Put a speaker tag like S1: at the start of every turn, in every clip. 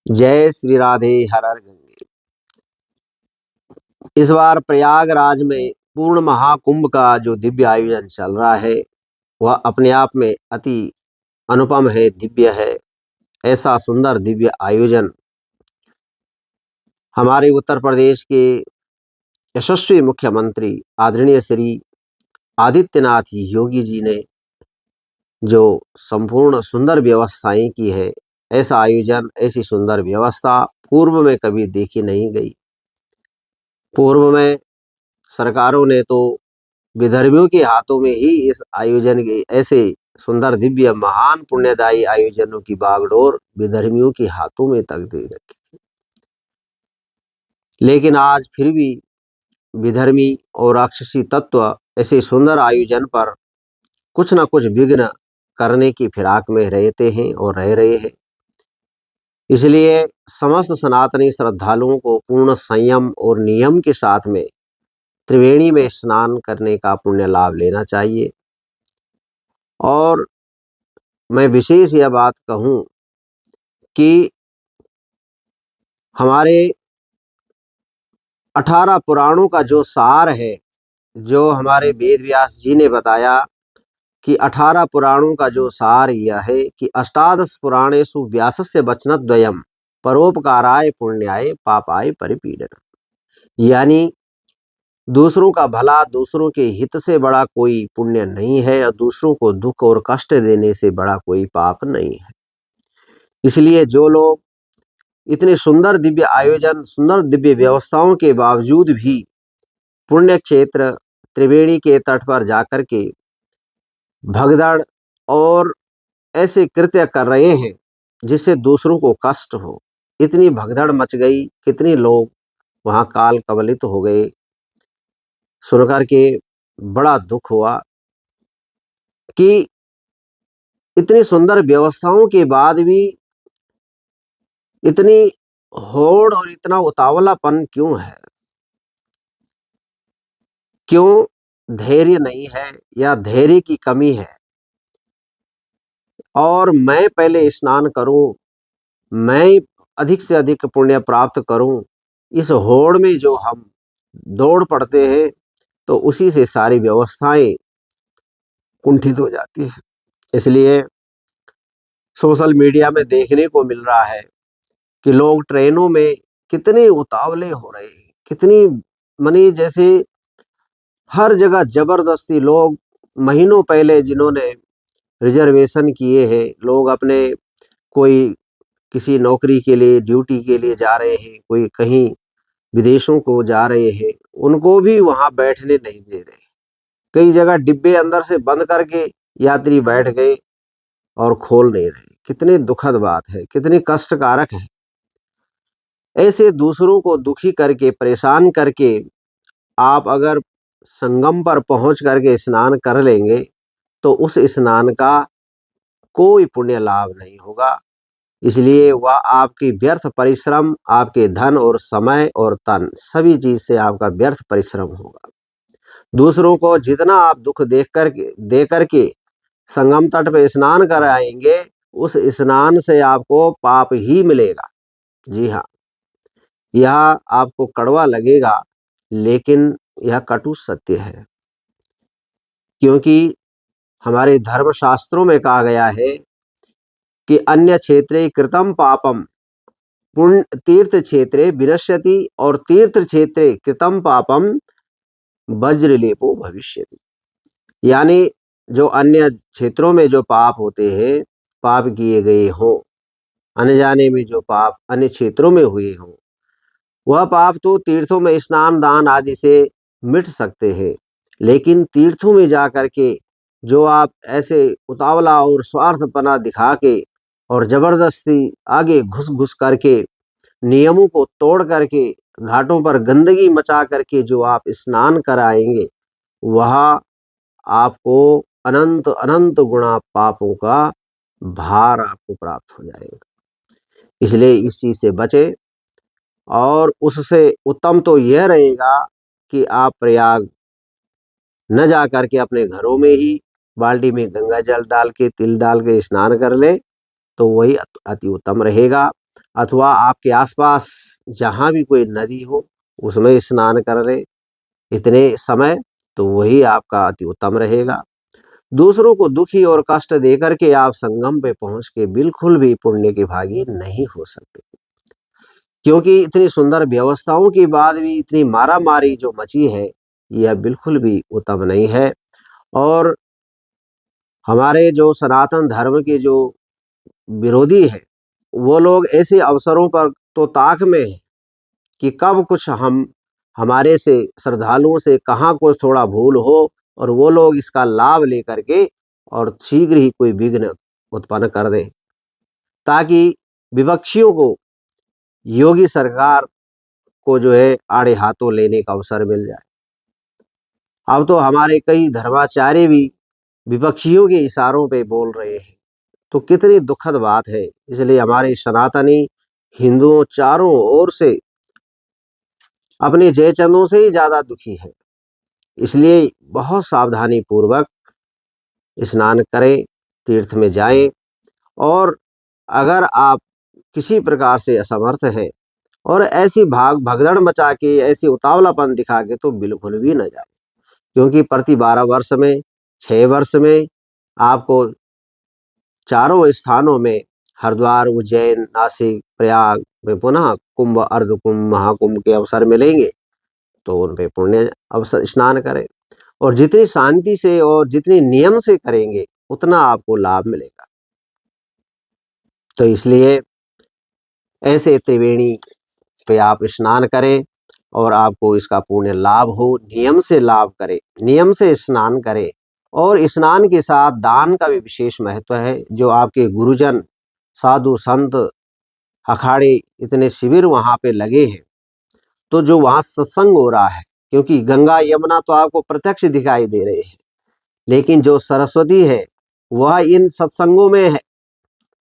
S1: जय श्री राधे हर हर गंगे। इस बार प्रयागराज में पूर्ण महाकुंभ का जो दिव्य आयोजन चल रहा है वह अपने आप में अति अनुपम है, दिव्य है। ऐसा सुंदर दिव्य आयोजन हमारे उत्तर प्रदेश के यशस्वी मुख्यमंत्री आदरणीय श्री आदित्यनाथ योगी जी ने जो संपूर्ण सुंदर व्यवस्थाएं की है, ऐसा आयोजन, ऐसी सुंदर व्यवस्था पूर्व में कभी देखी नहीं गई। पूर्व में सरकारों ने तो विधर्मियों के हाथों में ही इस आयोजन के ऐसे सुंदर दिव्य महान पुण्यदायी आयोजनों की बागडोर विधर्मियों के हाथों में तक दे रखी थी। लेकिन आज फिर भी विधर्मी और राक्षसी तत्व ऐसे सुंदर आयोजन पर कुछ न कुछ विघ्न करने की फिराक में रहते हैं और रह रहे हैं। इसलिए समस्त सनातनी श्रद्धालुओं को पूर्ण संयम और नियम के साथ में त्रिवेणी में स्नान करने का पुण्य लाभ लेना चाहिए। और मैं विशेष यह बात कहूं कि हमारे 18 पुराणों का जो सार है, जो हमारे वेद व्यास जी ने बताया कि 18 पुराणों का जो सार यह है कि अष्टादश पुराणेषु व्यासस्य वचनद्वयम् परोपकाराय पुण्याय पापाय परिपीडनम्। यानी दूसरों का भला, दूसरों के हित से बड़ा कोई पुण्य नहीं है और दूसरों को दुख और कष्ट देने से बड़ा कोई पाप नहीं है। इसलिए जो लोग इतने सुंदर दिव्य आयोजन, सुंदर दिव्य व्यवस्थाओं के बावजूद भी पुण्य क्षेत्र त्रिवेणी के तट पर जाकर के भगदड़ और ऐसे कृत्य कर रहे हैं जिससे दूसरों को कष्ट हो, इतनी भगदड़ मच गई, कितने लोग वहां काल कवलित हो गए। सुनकर के बड़ा दुख हुआ कि इतनी सुंदर व्यवस्थाओं के बाद भी इतनी होड़ और इतना उतावलापन क्यों है? क्यों धैर्य नहीं है या धैर्य की कमी है? और मैं पहले स्नान करूं, मैं अधिक से अधिक पुण्य प्राप्त करूं, इस होड़ में जो हम दौड़ पड़ते हैं तो उसी से सारी व्यवस्थाएं कुंठित हो जाती है। इसलिए सोशल मीडिया में देखने को मिल रहा है कि लोग ट्रेनों में कितने उतावले हो रहे हैं, कितनी मनी जैसे हर जगह जबरदस्ती लोग महीनों पहले जिन्होंने रिजर्वेशन किए हैं, लोग अपने कोई किसी नौकरी के लिए, ड्यूटी के लिए जा रहे हैं, कोई कहीं विदेशों को जा रहे हैं, उनको भी वहां बैठने नहीं दे रहे। कई जगह डिब्बे अंदर से बंद करके यात्री बैठ गए और खोल नहीं रहे। कितनी दुखद बात है, कितनी कष्टकारक है। ऐसे दूसरों को दुखी करके, परेशान करके आप अगर संगम पर पहुंच करके स्नान कर लेंगे तो उस स्नान का कोई पुण्य लाभ नहीं होगा। इसलिए वह आपकी व्यर्थ परिश्रम, आपके धन और समय और तन, सभी चीज से आपका व्यर्थ परिश्रम होगा। दूसरों को जितना आप दुख दे करके संगम तट पे स्नान कराएंगे, उस स्नान से आपको पाप ही मिलेगा। जी हाँ, यह आपको कड़वा लगेगा लेकिन यह कटु सत्य है। क्योंकि हमारे धर्म शास्त्रों में कहा गया है कि अन्य क्षेत्रे कृतम पापम पुण्य तीर्थ क्षेत्रे विनश्यति और तीर्थ क्षेत्रे कृतम पापम वज्रलेपो भविष्यति। यानी जो अन्य क्षेत्रों में जो पाप होते हैं, पाप किए गए हों, अनजाने में जो पाप अन्य क्षेत्रों में हुए हों, वह पाप तो तीर्थों में स्नान दान आदि से मिट सकते हैं। लेकिन तीर्थों में जाकर के जो आप ऐसे उतावला और स्वार्थपना दिखा के और जबरदस्ती आगे घुस घुस करके, नियमों को तोड़ करके, घाटों पर गंदगी मचा करके जो आप स्नान कराएंगे, वह आपको अनंत अनंत गुणा पापों का भार आपको प्राप्त हो जाएगा। इसलिए इस चीज से बचे। और उससे उत्तम तो यह रहेगा कि आप प्रयाग न जा करके अपने घरों में ही बाल्टी में गंगा जल डाल के, तिल डाल के स्नान कर ले, तो वही अति उत्तम रहेगा। अथवा आपके आसपास जहाँ भी कोई नदी हो उसमें स्नान कर लें इतने समय, तो वही आपका अति उत्तम रहेगा। दूसरों को दुखी और कष्ट देकर के आप संगम पे पहुंच के बिल्कुल भी पुण्य के भागी नहीं हो सकते, क्योंकि इतनी सुंदर व्यवस्थाओं के बाद भी इतनी मारामारी जो मची है यह बिल्कुल भी उत्तम नहीं है। और हमारे जो सनातन धर्म के जो विरोधी है वो लोग ऐसे अवसरों पर तो ताक में है कि कब कुछ हमारे से श्रद्धालुओं से कहाँ कुछ थोड़ा भूल हो और वो लोग इसका लाभ लेकर के और शीघ्र ही कोई विघ्न उत्पन्न कर दे, ताकि विपक्षियों को योगी सरकार को जो है आड़े हाथों लेने का अवसर मिल जाए। अब तो हमारे कई धर्माचार्य भी विपक्षियों के इशारों पे बोल रहे हैं, तो कितनी दुखद बात है। इसलिए हमारे सनातनी हिंदुओं चारों ओर से अपने जयचंदों से ही ज्यादा दुखी है। इसलिए बहुत सावधानी पूर्वक स्नान करें, तीर्थ में जाएं। और अगर आप किसी प्रकार से असमर्थ हैं और ऐसी भगदड़ मचा के ऐसी उतावलापन दिखा के तो बिल्कुल भी न जाए, क्योंकि प्रति 12 वर्ष में 6 वर्ष में आपको चारों स्थानों में हरिद्वार, उज्जैन, नासिक, प्रयाग में पुनः कुंभ, अर्धकुंभ, महाकुंभ के अवसर मिलेंगे, तो उन पे पुण्य अवसर स्नान करें। और जितनी शांति से और जितने नियम से करेंगे उतना आपको लाभ मिलेगा। तो इसलिए ऐसे त्रिवेणी पे आप स्नान करें और आपको इसका पुण्य लाभ हो। नियम से लाभ करें, नियम से स्नान करें। और स्नान के साथ दान का भी विशेष महत्व है। जो आपके गुरुजन, साधु संत, अखाड़े, इतने शिविर वहां पे लगे हैं, तो जो वहां सत्संग हो रहा है, क्योंकि गंगा यमुना तो आपको प्रत्यक्ष दिखाई दे रहे हैं, लेकिन जो सरस्वती है वह इन सत्संगों में है।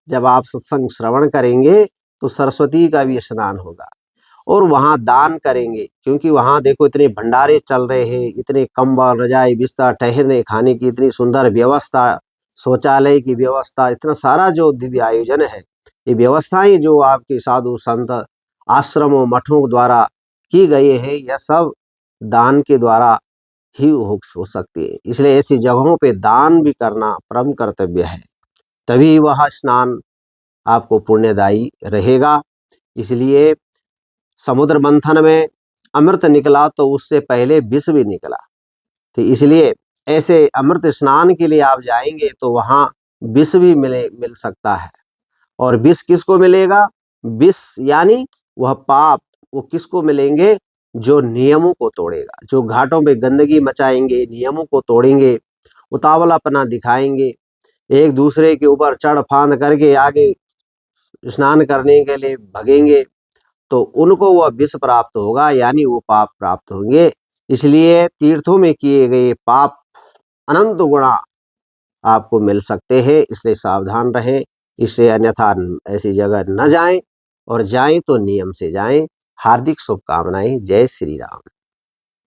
S1: जब आप सत्संग श्रवण करेंगे तो सरस्वती का भी स्नान होगा। और वहां दान करेंगे, क्योंकि वहां देखो इतने भंडारे चल रहे हैं, इतने कंबल, रजाई, बिस्तर, ठहरने खाने की इतनी सुंदर व्यवस्था, शौचालय की व्यवस्था, इतना सारा जो दिव्य आयोजन है, ये व्यवस्थाएं जो आपके साधु संत आश्रमों मठों द्वारा की गई है, यह सब दान के द्वारा ही हो सकती है। इसलिए ऐसी जगहों पे दान भी करना परम कर्तव्य है, तभी वह स्नान आपको पुण्यदायी रहेगा। इसलिए समुद्र मंथन में अमृत निकला तो उससे पहले विष भी निकला। तो इसलिए ऐसे अमृत स्नान के लिए आप जाएंगे तो वहां विष भी मिल सकता है। और विष किसको मिलेगा? विष यानी वह पाप, वो किसको मिलेंगे? जो नियमों को तोड़ेगा, जो घाटों पे गंदगी मचाएंगे, नियमों को तोड़ेंगे, उतावलापना दिखाएंगे, एक दूसरे के ऊपर चढ़ फांद करके आगे स्नान करने के लिए भगेंगे, तो उनको वह विष प्राप्त होगा, यानी वो पाप प्राप्त होंगे। इसलिए तीर्थों में किए गए पाप अनंत गुणा आपको मिल सकते हैं, इसलिए सावधान रहें। इससे अन्यथा ऐसी जगह न जाएं, और जाएं तो नियम से जाएं। हार्दिक शुभकामनाएं। जय श्री राम।